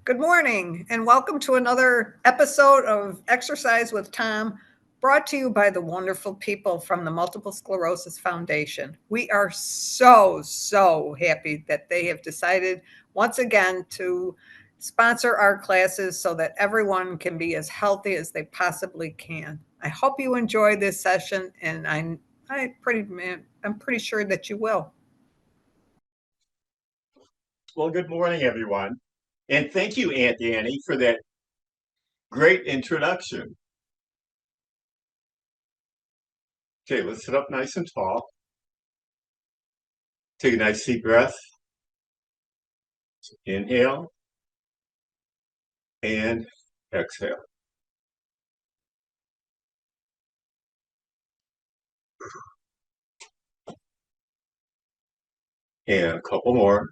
Good morning, and welcome to another episode of Exercise with Tom, brought to you by the wonderful people from the Multiple Sclerosis Foundation. We are so happy that they have decided once again to sponsor our classes so that everyone can be as healthy as they possibly can. I hope you enjoy this session, and I'm pretty sure that you will. Well, good morning, everyone. And thank you, Aunt Annie, for that great introduction. Okay, let's sit up nice and tall. Take a nice deep breath. Inhale and exhale. And a couple more.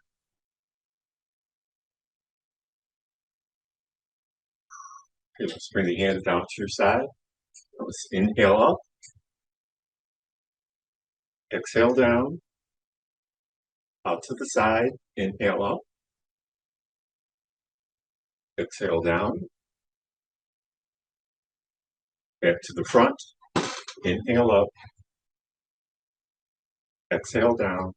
Okay, let's bring the hands down to your side. Let's inhale up. Exhale down. Out to the side. Inhale up. Exhale down. Back to the front. Inhale up. Exhale down.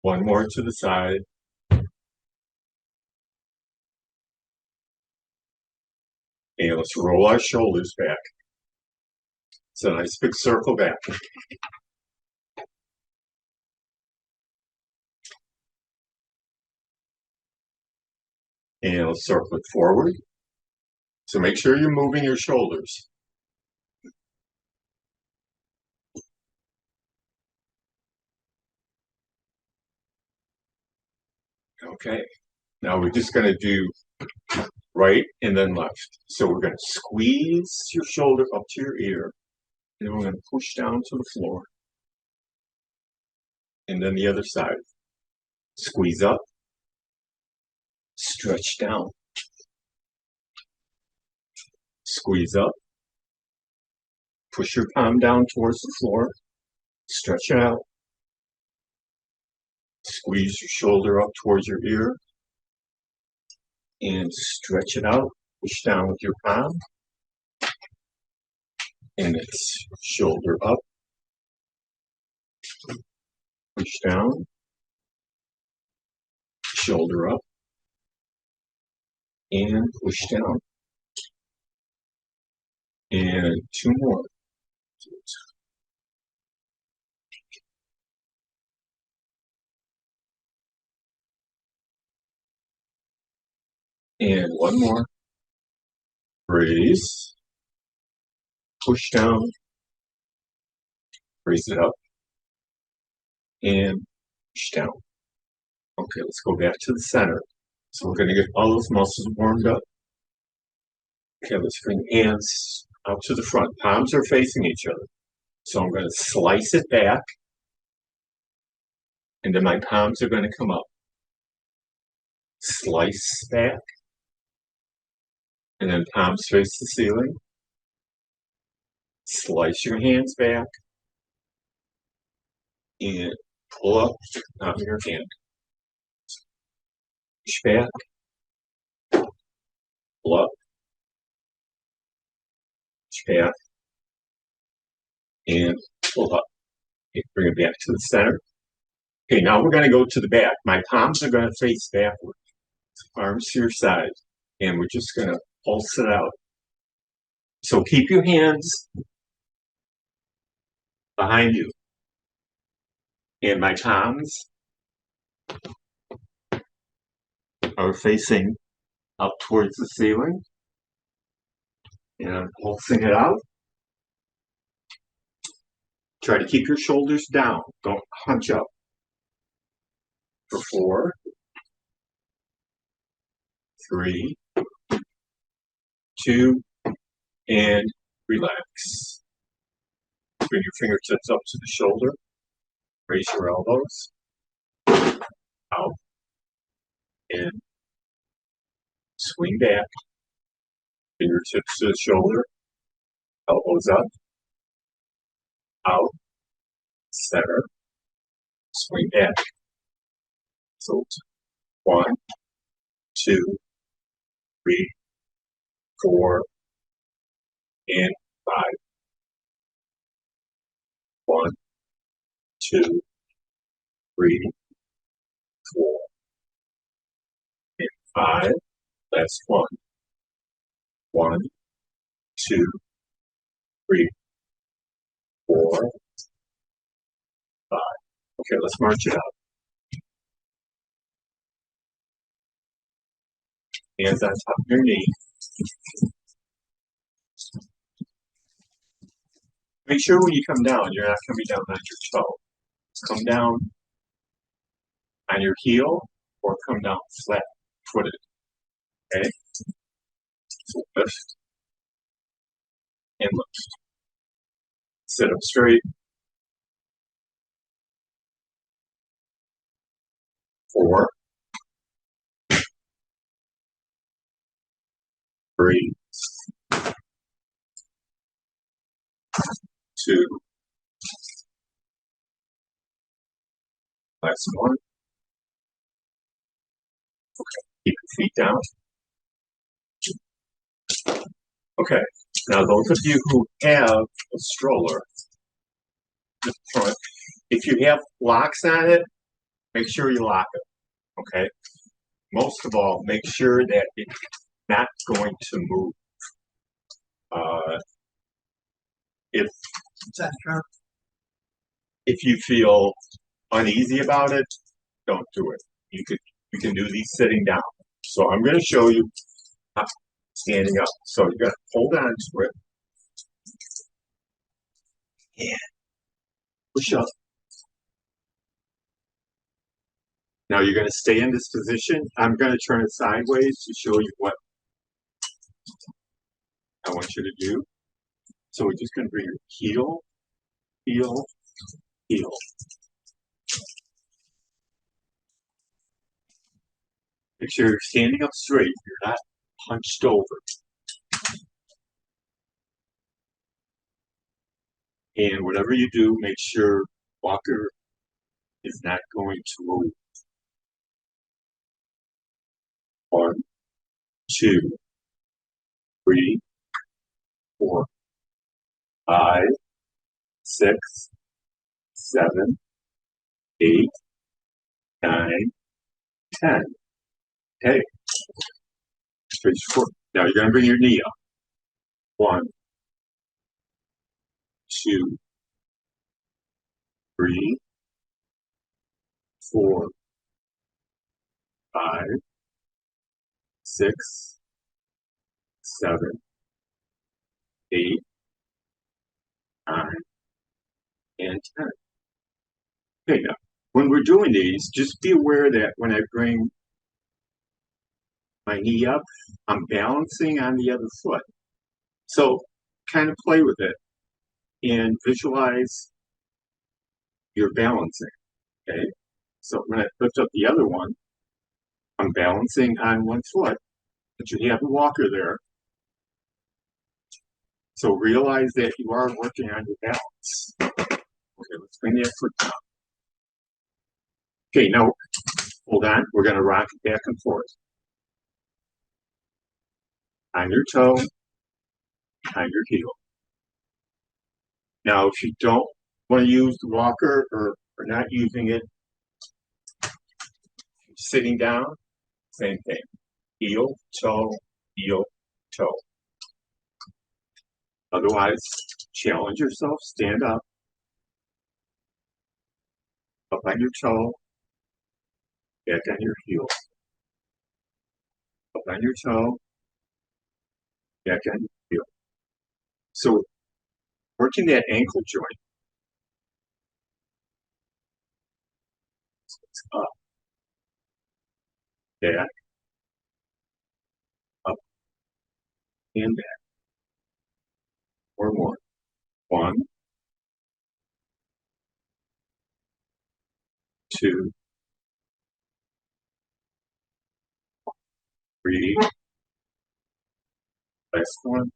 One more to the side. And let's roll our shoulders back. It's a nice big circle back. And let's circle it forward. So make sure you're moving your shoulders. Okay, now we're just going to do right and then left. So we're going to squeeze your shoulder up to your ear, and then we're going to push down to the floor. And then the other side. Squeeze up, stretch down. Squeeze up, push your palm down towards the floor, stretch it out. Squeeze your shoulder up towards your ear, and stretch it out. Push down with your palm, and it's shoulder up, push down, shoulder up, and push down. And two more. And one more. Raise, push down, raise it up, and push down. Okay, let's go back to the center. So we're going to get all those muscles warmed up. Okay, let's bring hands out to the front. Palms are facing each other. So I'm going to slice it back, and then my palms are going to come up. Slice back, and then palms face the ceiling. Slice your hands back, and pull up the top of your hand. Push back, pull up, push back, and pull up. Okay, bring it back to the center. Okay, now we're going to go to the back. My palms are going to face backward. Arms to your side. And we're just going to pulse it out. So keep your hands behind you. And my palms are facing up towards the ceiling. And I'm pulsing it out. Try to keep your shoulders down. Don't hunch up. For 4, 3, 2, and relax. Bring your fingertips up to the shoulder. Raise your elbows. Out. In. Swing back. Fingertips to the shoulder. Elbows up. Out. Center. Swing back. So 1, 2, 3, 4, and 5. 1, 2, 3, 4, and 5. Last one. 1, 2, 3, 4, 5. Okay, let's march it out. Hands on top of your knee. Make sure when you come down, you're not coming down on your toe. Come down on your heel or come down flat footed. Okay? So lift and lift. Sit up straight. 4, 3, 2, last one. Okay, keep your feet down. Okay, now those of you who have a stroller in the front, if you have locks on it, make sure you lock it. Okay? Most of all, make sure that it's not going to move. If if you feel uneasy about it, don't do it. You can do these sitting down. So I'm going to show you standing up. So you got to hold on to it and push up. Now you're going to stay in this position. I'm going to turn it sideways to show you what I want you to do. So we're just going to bring your heel, heel, heel. Make sure you're standing up straight. You're not hunched over. And whatever you do, make sure walker is not going to move. 1, 2, 3, 4, 5, 6, 7, 8, 9, 10. Okay. Now you're going to bring your knee up. 1, 2, 3, 4, 5, 6, 7, 8, 9, and 10. Okay, now, when we're doing these, just be aware that when I bring my knee up, I'm balancing on the other foot. So kind of play with it and visualize you're balancing, okay? So when I lift up the other one, I'm balancing on one foot, but you have the walker there. So realize that you are working on your balance. Okay, let's bring that foot down. Okay, now, hold on. We're going to rock it back and forth. On your toe, on your heel. Now, if you don't want to use the walker or not using it, sitting down, same thing. Heel, toe, heel, toe. Otherwise, challenge yourself, stand up on your toe, back on your heel. Up on your toe, back on your heel. So, working that ankle joint. So it's up, back, up, and back. Or more. 1, 2, 3. Last one.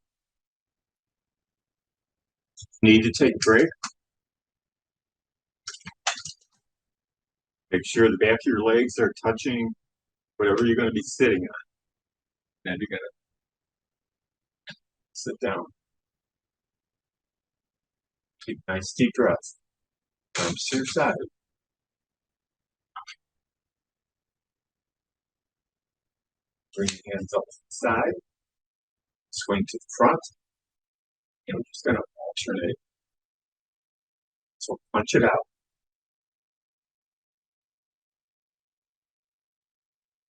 Need to take a break. Make sure the back of your legs are touching whatever you're going to be sitting on. Then you're going to sit down. Keep a nice deep breath. Arms to your side. Bring your hands up to the side. Swing to the front. And we're just going to alternate. So punch it out.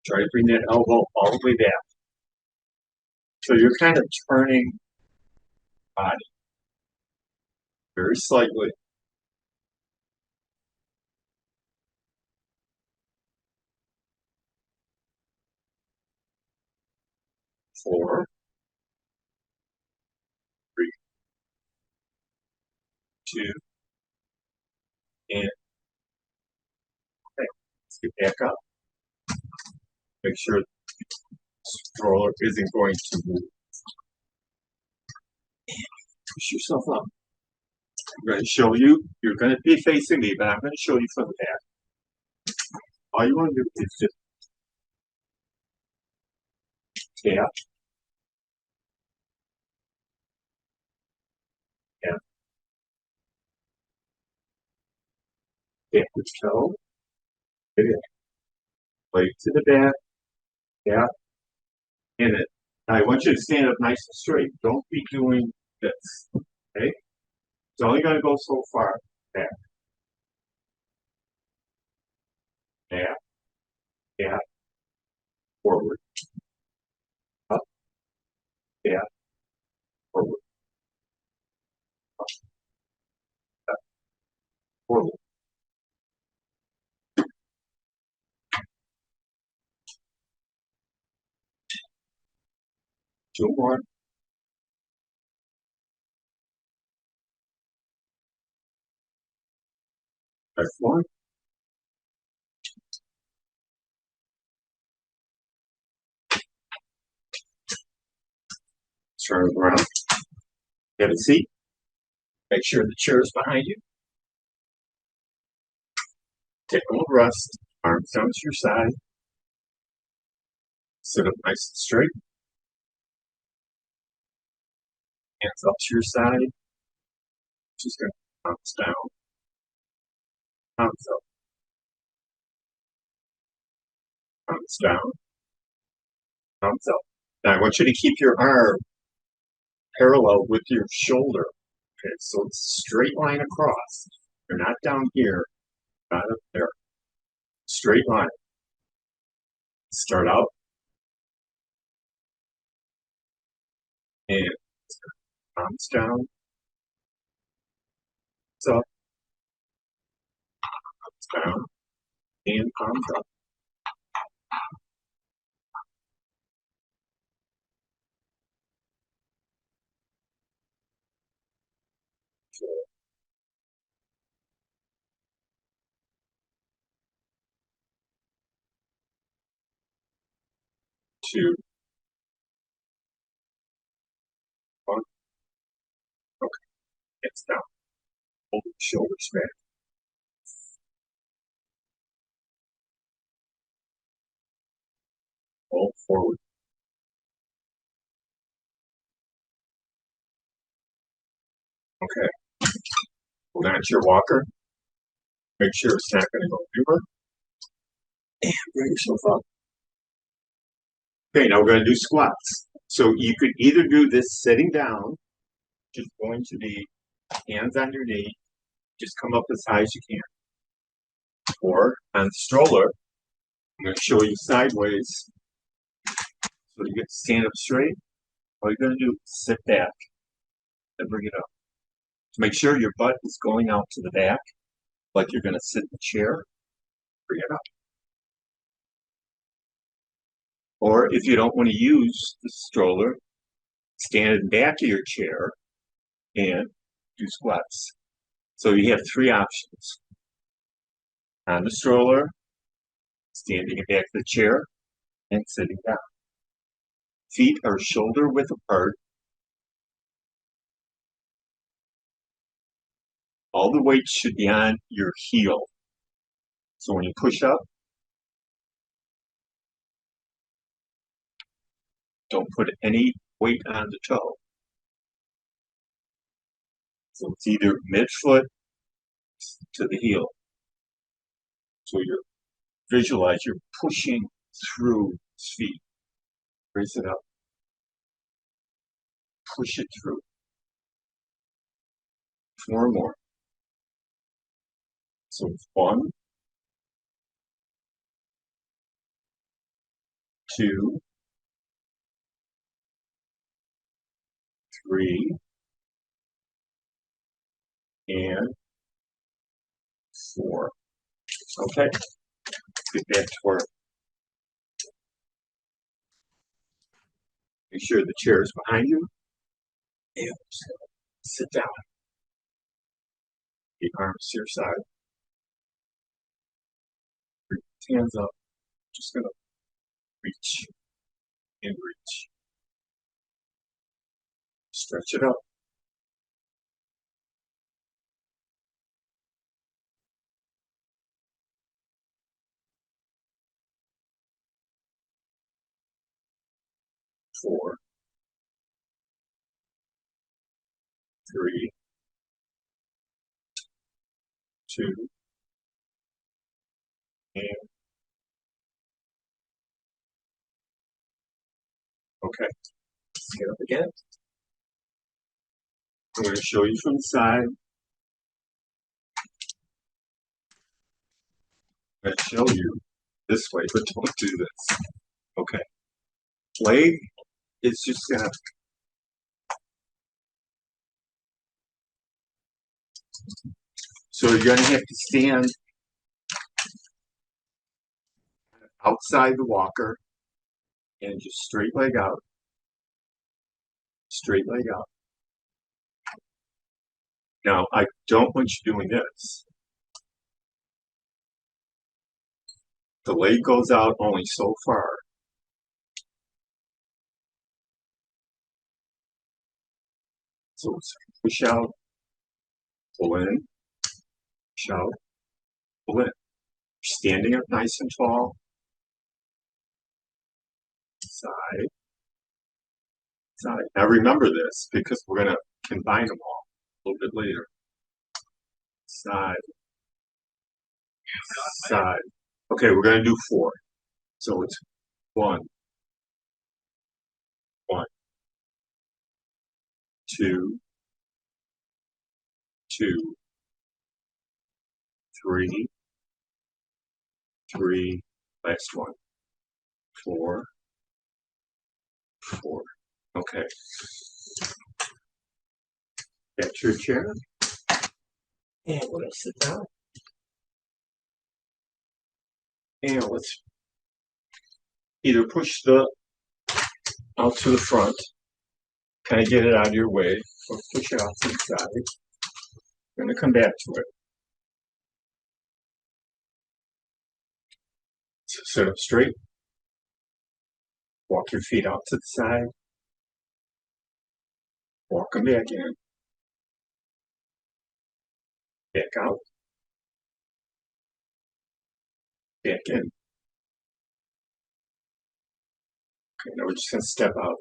Try to bring that elbow all the way back. So you're kind of turning body very slightly. Four, three, two, and okay. Let's get back up. Make sure the stroller isn't going to move. Push yourself up. I'm going to show you. You're going to be facing me, but I'm going to show you from the back. All you want to do is just tap, tap, backwards toe, hit it, leg to the back, tap, in it. Now I want you to stand up nice and straight. Don't be doing this. Okay? It's only going to go so far. Back. Back. Back. Forward. Up. Back. Forward. Up. Back. Forward. Two more. That's one. Turn around. Have a seat. Make sure the chair is behind you. Take a little rest. Arms down to your side. Sit up nice and straight. Hands up to your side. Just going to bounce down. Bounce up. Bounce down. Bounce up. Now I want you to keep your arm parallel with your shoulder. Okay, so it's a straight line across. You're not down here, not up there. Straight line. Start out. And bounce down. Bounce up. Bounce down. And palms up. Two. One. Okay. It's down. Hold the shoulders back. Roll forward. Okay. Hold on to your walker. Make sure it's not going to go anywhere. And bring yourself up. Okay, now we're going to do squats. So you could either do this sitting down, which is going to be hands on your knee, just come up as high as you can. Or on the stroller, I'm going to show you sideways. So you get to stand up straight. All you're going to do is sit back and bring it up. So make sure your butt is going out to the back, like you're going to sit in the chair. Bring it up. Or if you don't want to use the stroller, stand in the back of your chair and do squats. So you have three options. On the stroller, standing in the back of the chair, and sitting down. Feet are shoulder width apart. All the weight should be on your heel. So when you push up, Don't put any weight on the toe. So it's either mid-foot to the heel. So you visualize you're pushing through his feet. Raise it up. Push it through. 4 more. So it's 1, 2, 3, and 4. Okay, let's get back to work. Make sure the chair is behind you. And sit down. The arms to your side. Hands up. Just gonna reach and reach. Stretch it up. Four, 3, 2, and okay. Let's get up again. I'm going to show you from the side. I'm going to show you this way, but don't do this. Okay. Leg is just gonna. So you're gonna have to stand outside the walker and just straight leg out. Straight leg out. Now I don't want you doing this. The leg goes out only so far. So it's push out, pull in, push out, pull in. Standing up nice and tall. Side, side. Now remember this because we're going to combine them all a little bit later. Side, side. Okay, we're going to do 4. So it's 1, 1, 2, 2, 3, 3, last one, 4, 4. Okay. Get your chair. And we're going to sit down. And let's either push the out to the front, kind of get it out of your way, or push it out to the side. We're going to come back to it. So sit up straight. Walk your feet out to the side. Walk them back in. Back out. Back in. Okay, now we're just going to step out.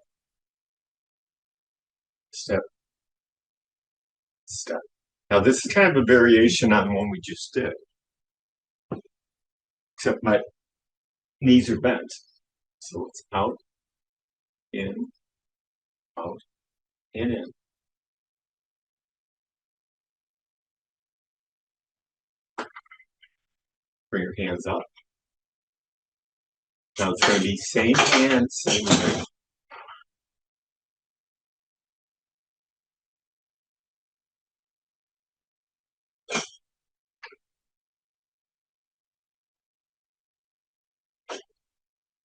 Step. Step. Now this is kind of a variation on the one we just did. Except my knees are bent. So it's out, in, out, and in. Bring your hands up. Now it's going to be same hand, same leg.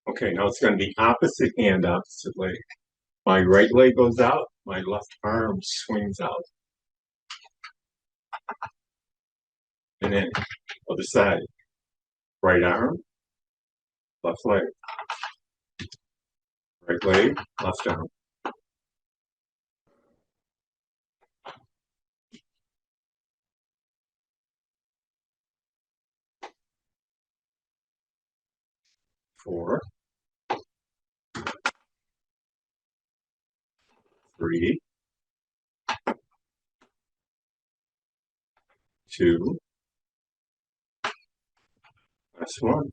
Okay, now it's going to be opposite hand, opposite leg. My right leg goes out, my left arm swings out. And then other side. Right arm, left leg. Right leg, left arm. Four, 3, 2, last one.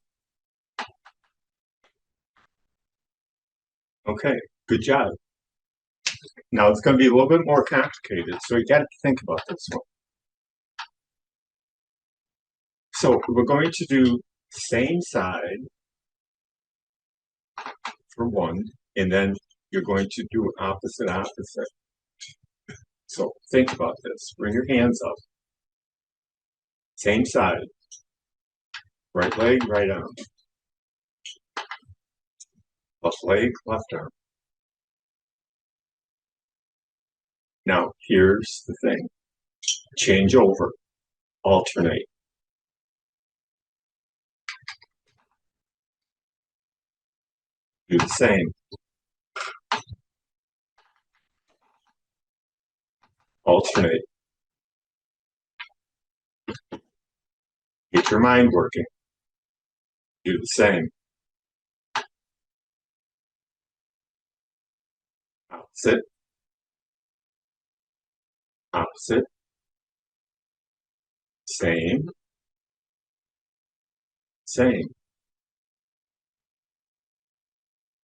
Okay, good job. Now it's going to be a little bit more complicated, so you got to think about this one. So we're going to do same side for one, and then you're going to do opposite. So think about this. Bring your hands up. Same side. Right leg, right arm. Left leg, left arm. Now, here's the thing. Change over. Alternate. Do the same. Alternate. Get your mind working. Do the same. Opposite. Opposite. Same. Same.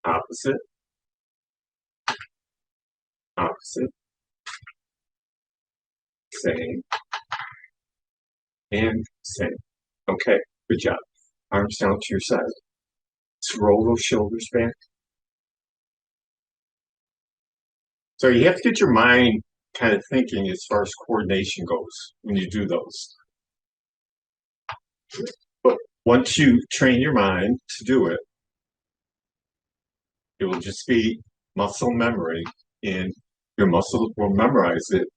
Opposite. Opposite. Same. And same. Okay, good job. Arms down to your side. Let's roll those shoulders back. So you have to get your mind kind of thinking as far as coordination goes when you do those. But once you train your mind to do it, it will just be muscle memory, and your muscle will memorize it,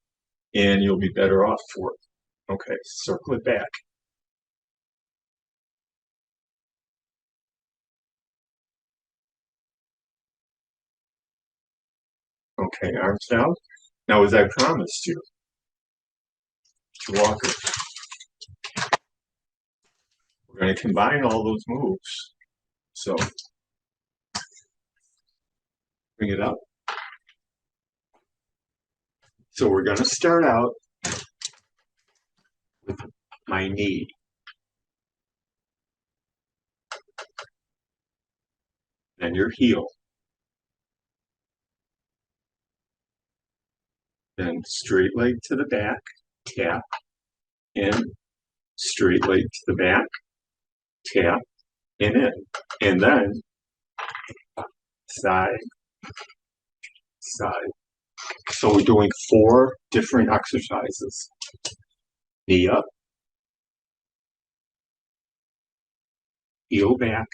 and you'll be better off for it. Okay, circle it back. Okay, arms down. Now, as I promised you, walk it. We're going to combine all those moves. So, bring it up. So we're going to start out with my knee. Then your heel. Then straight leg to the back, tap, in. Straight leg to the back, tap, and in. And then side, side. So we're doing 4 different exercises. Knee up, heel back,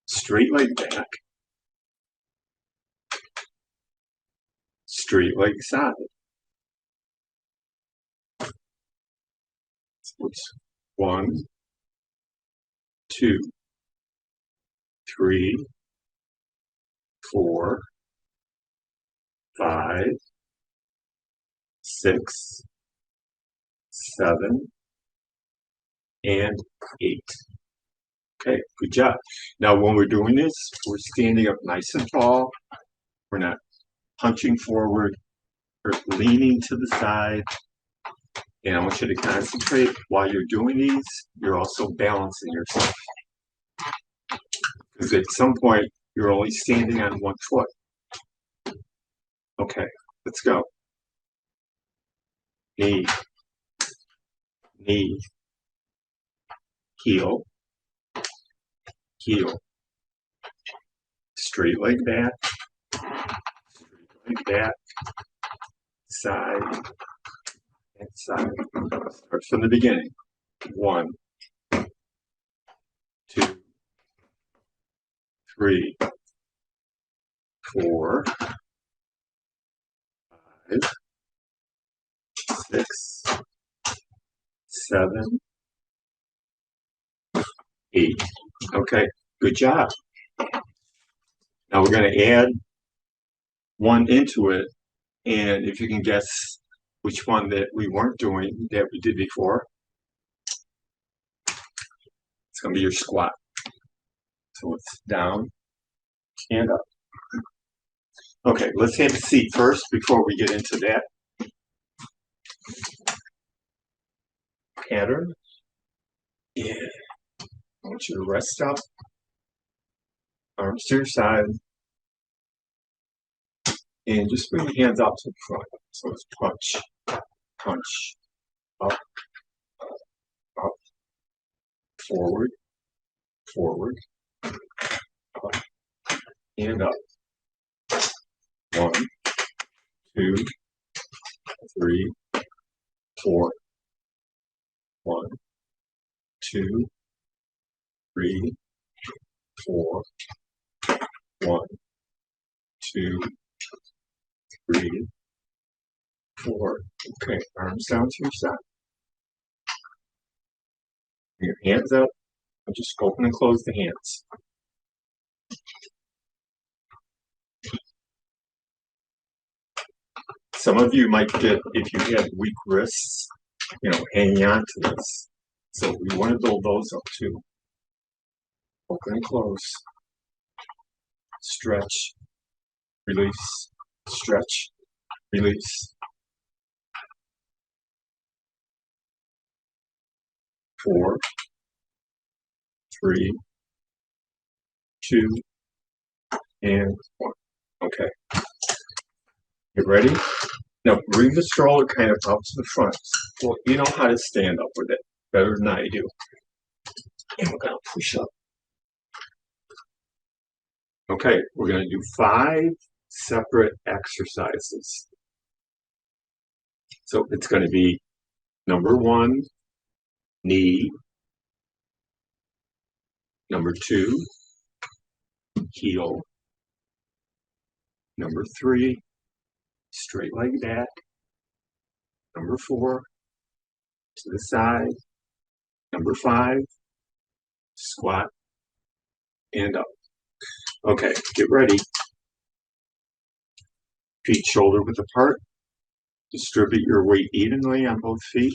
straight leg back, straight leg side. So it's 1, 2, 3, 4, 5, 6, 7, and 8. Okay, good job. Now, when we're doing this, we're standing up nice and tall. We're not punching forward. We're leaning to the side. And I want you to concentrate while you're doing these. You're also balancing yourself. Because at some point, you're only standing on one foot. Okay, let's go. Knee, knee, heel, heel. Straight leg back, straight leg back, side, and side. Start from the beginning. 1, 2, 3, 4, 5, 6, 7, 8. Okay, good job. Now we're going to add one into it, and if you can guess which one that we weren't doing that we did before, it's going to be your squat. So it's down and up. Okay, let's have a seat first before we get into that pattern. Yeah, I want you to rest up, arms to your side, and just bring your hands out to the front. So it's punch, punch, up, up, forward, forward, up, and up. 1, 2, 3, 4. 1, 2, 3, 4. 1, 2, 3, 4. Okay, arms down to your side. Bring your hands up and just open and close the hands. Some of you might get, if you have weak wrists, hanging on to this. So we want to build those up too. Open and close. Stretch. Release. Stretch. Release. 4, 3, 2, and 1. Okay. You ready? Now bring the stroller kind of out to the front. Well, you know how to stand up with it better than I do. And we're going to push up. Okay, we're going to do 5 separate exercises. So it's going to be number 1, knee. Number 2, heel. Number 3, straight leg back. Number 4, to the side. Number 5, squat and up. Okay, get ready. Feet shoulder width apart. Distribute your weight evenly on both feet.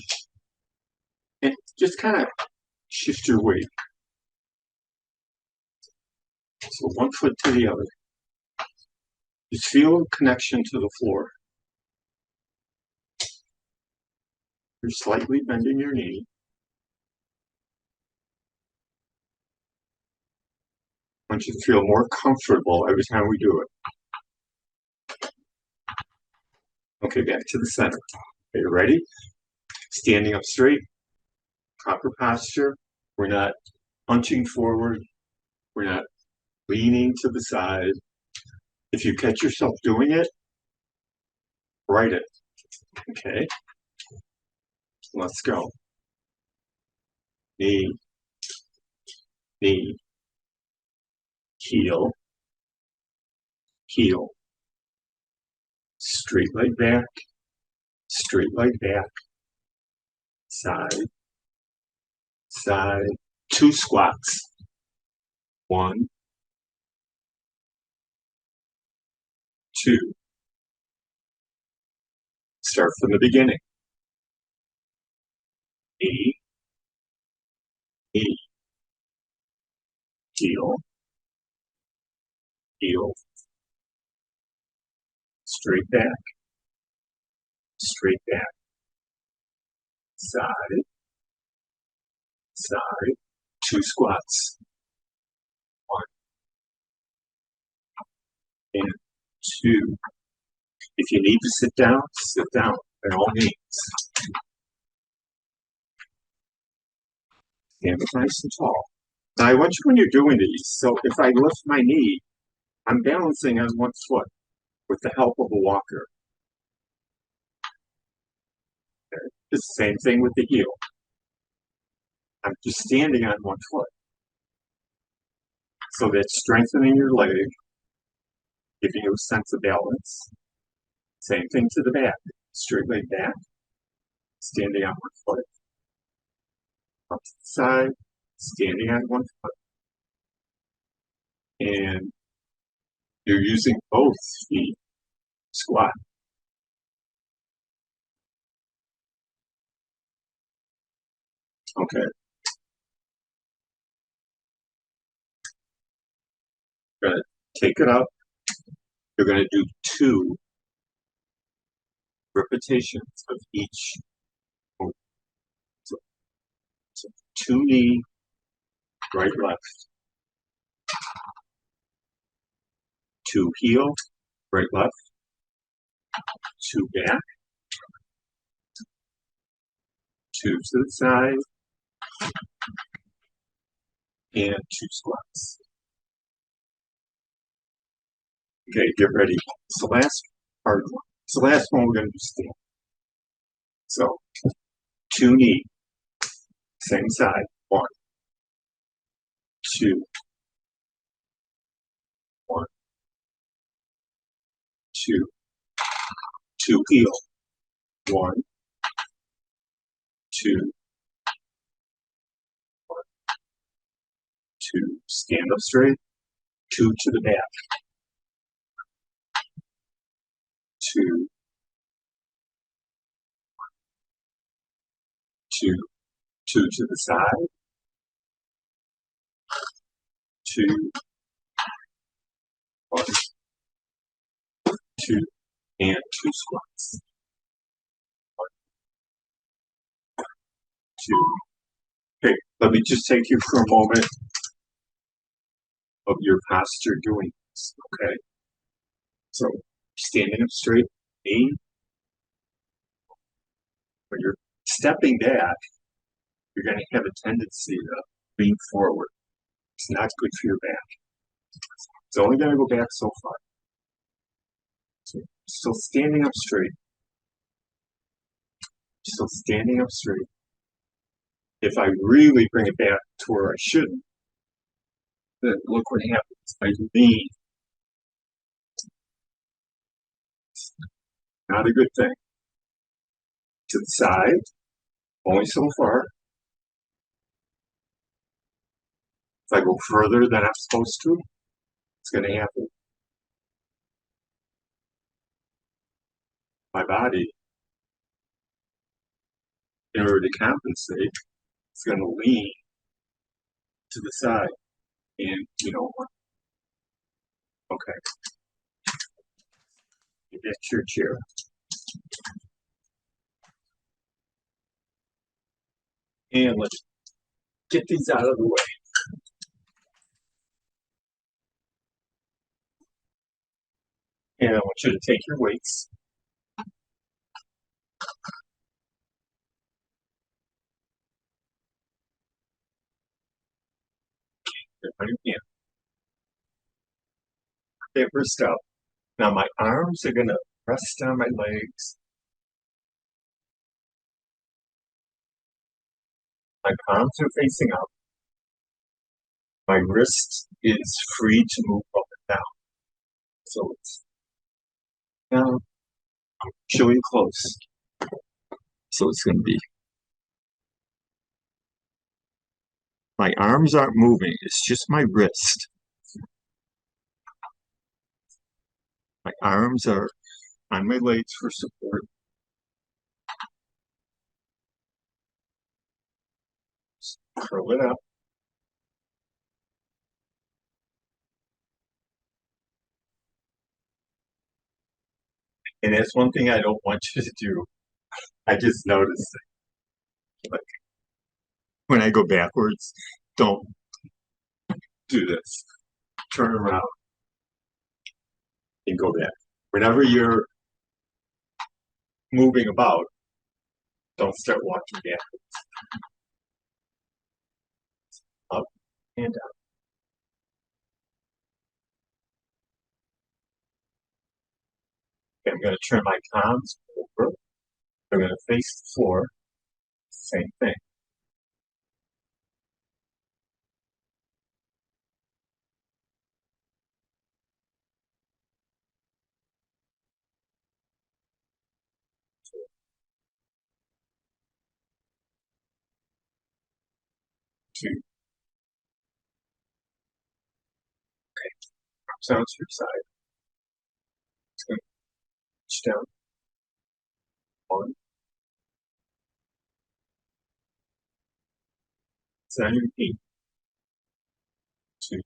And just kind of shift your weight. So one foot to the other. Just feel a connection to the floor. You're slightly bending your knee. I want you to feel more comfortable every time we do it. Okay, back to the center. Are you ready? Standing up straight, proper posture. We're not hunching forward. We're not leaning to the side. If you catch yourself doing it, write it. Okay, let's go. Knee, knee, heel, heel. Straight leg back, side, side. 2 squats. 1, 2. Start from the beginning. Knee, knee, heel, heel. Straight back, side, side. 2 squats. 1 and 2. If you need to sit down by all means. Stand up nice and tall. Now I want you when you're doing these, so if I lift my knee, I'm balancing on one foot with the help of a walker. Okay. The same thing with the heel. I'm just standing on one foot. So that's strengthening your leg, giving you a sense of balance. Same thing to the back. Straight leg back, standing on one foot. Up to the side, standing on one foot. And you're using both feet. Squat. Okay. Gonna take it up You're going to do 2 repetitions of each move. So, 2 knee, right, left. 2 heel, right, left. 2 back. 2 to the side. And 2 squats. Okay, get ready. It's the last hard one. It's the last one we're going to do stand. So, 2 knee, same side. 1, 2, 1, 2, 2 heel. 1, 2, 1, 2. Stand up straight. 2 to the back. 2, 2, 2 to the side. 2, 1, 2, and 2 squats. 1, 2. Okay, let me just take you for a moment of your posture doing this, okay? So, standing up straight, knee. When you're stepping back, you're going to have a tendency to lean forward. It's not good for your back. It's only going to go back so far. So, still standing up straight. Still standing up straight. If I really bring it back to where I shouldn't, then look what happens. I lean. Not a good thing. To the side, only so far. If I go further than I'm supposed to, it's going to happen. My body, in order to compensate, it's going to lean to the side. And you know what? Okay. Get back to your chair. And let's get these out of the way. And I want you to take your weights. On your hand. Okay, wrist up. Now my arms are going to rest on my legs. My palms are facing up. My wrist is free to move up and down. So it's now I'm showing close. So it's going to be my arms aren't moving, it's just my wrist. My arms are on my legs for support. Curl it up. And that's one thing I don't want you to do. I just noticed it. Like when I go backwards, don't do this. Turn around and go back. Whenever you're moving about, don't start walking backwards. Up and down. Okay, I'm going to turn my palms over. I'm going to face the floor. Same thing. Two. Arms out to your side. It's going to reach down. 1. It's on your feet. 2.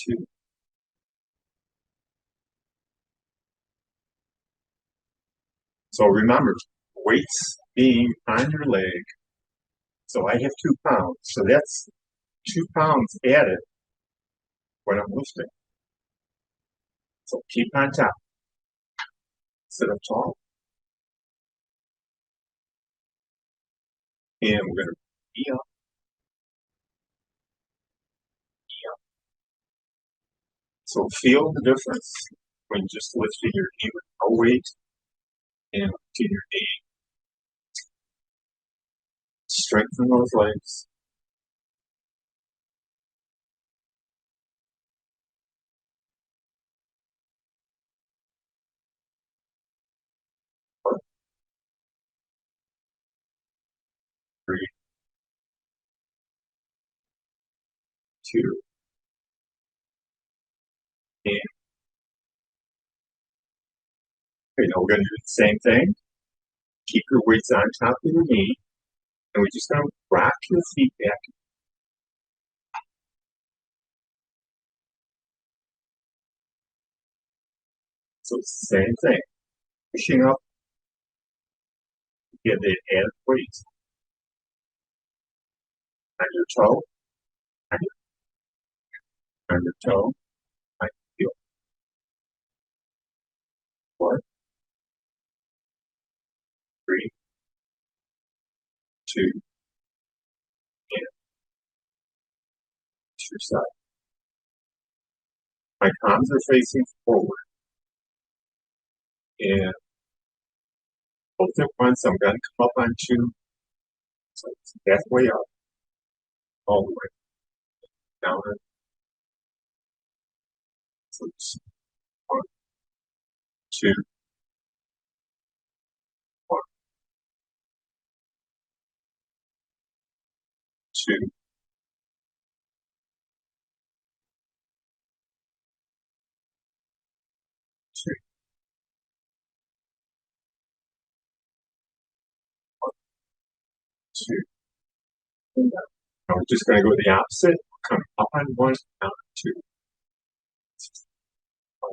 2. So remember, weights being on your leg. So I have 2 pounds. So that's 2 pounds added when I'm lifting. So keep on top. Sit up tall. And we're going to be up. So feel the difference when just lifting your knee with no weight and to your knee. Strengthen those legs. Three, two, and okay, now we're going to do the same thing. Keep your weights on top of your knee, and we're just going to rock your feet back. So it's the same thing. Pushing up, get the added weight on your toe, on your toe, on your heel. 4, 3, 2, and to your side. My palms are facing forward, and both at once I'm going to come up onto, so it's halfway up, all the way down. So it's 1, 2, 1, 2, 2, 1, 2. Now we're just going to go the opposite. Come up on 1, down on 2. 1,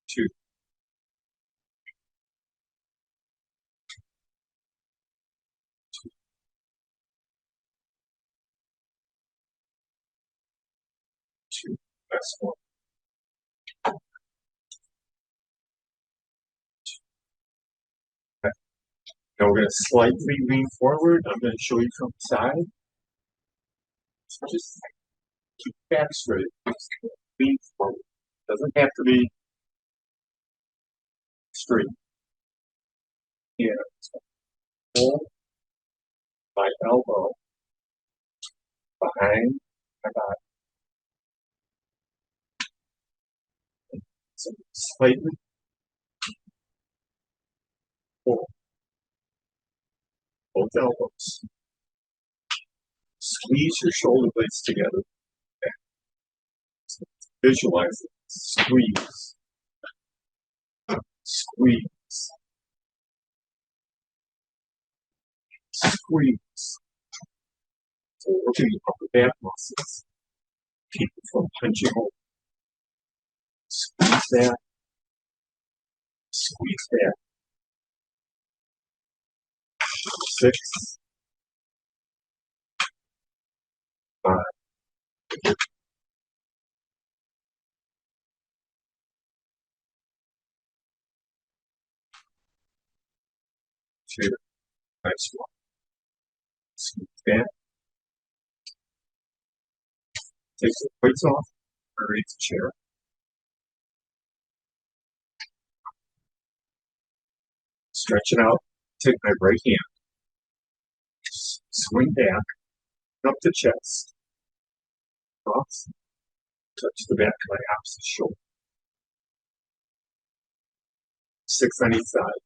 2, 2. That's 1. Okay. Now we're going to slightly lean forward. I'm going to show you from the side. So just keep back straight. Just lean forward. Doesn't have to be straight. Yeah. Hold my elbow behind my body. So slightly pull both elbows. Squeeze your shoulder blades together. So visualize it. Squeeze. Squeeze. Squeeze. So working the upper back muscles. Keep it from punching hole. Squeeze that. Squeeze that. 6, 5, 2, nice one. Squeeze that. Take the weights off underneath the chair. Stretch it out. Take my right hand. Swing back. Up the chest. Cross. Touch the back of my opposite shoulder. 6 on each side.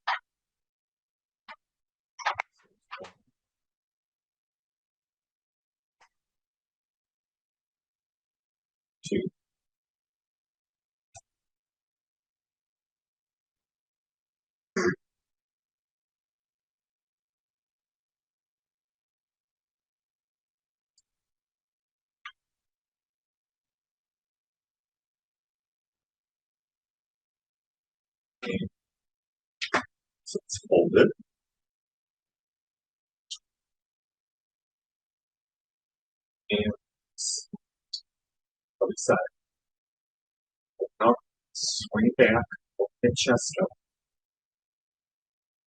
2, And so it's folded. And other side. Open up, swing back, open the chest up.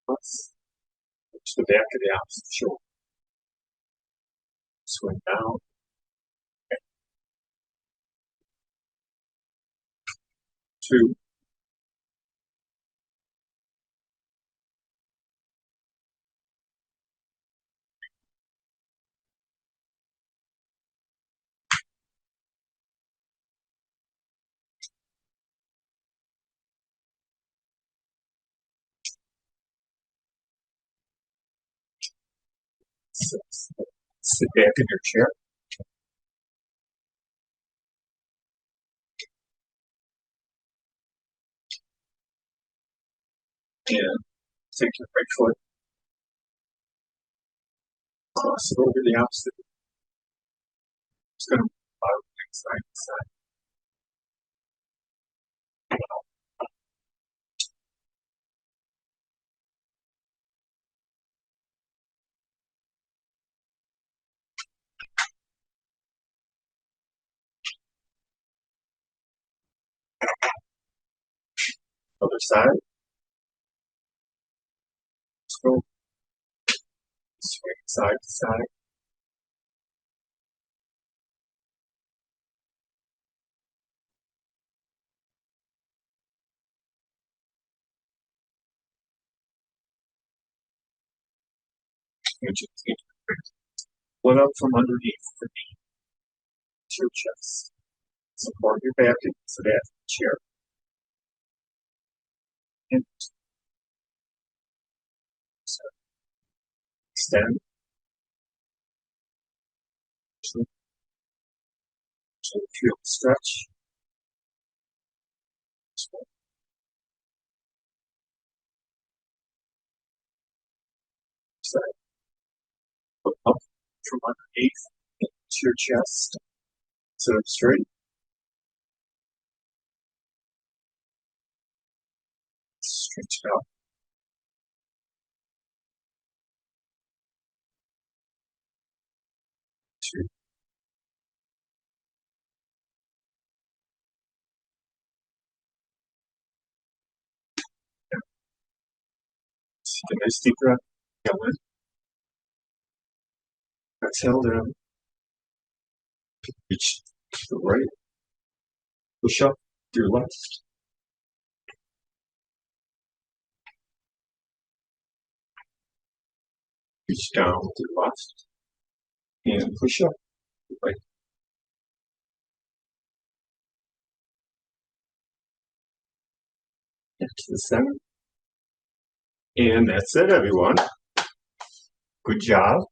Let's reach the back of the opposite shoulder. Swing down. Two. Six. Sit back in your chair. And take your right foot, cross it over the opposite. It's going to move side to side. Other side. Scroll. Swing side to side. And just take one up from underneath the knee to your chest. Support your back into that chair. And extend. So feel the stretch. Side. Put up from underneath to your chest. Sit up straight. Stretch it out. Two. Take a nice deep breath. Inhale in. Exhale down. Reach to the right. Push up to your left. Reach down to your left. And push up to the right. Back to the center. And that's it, everyone. Good job.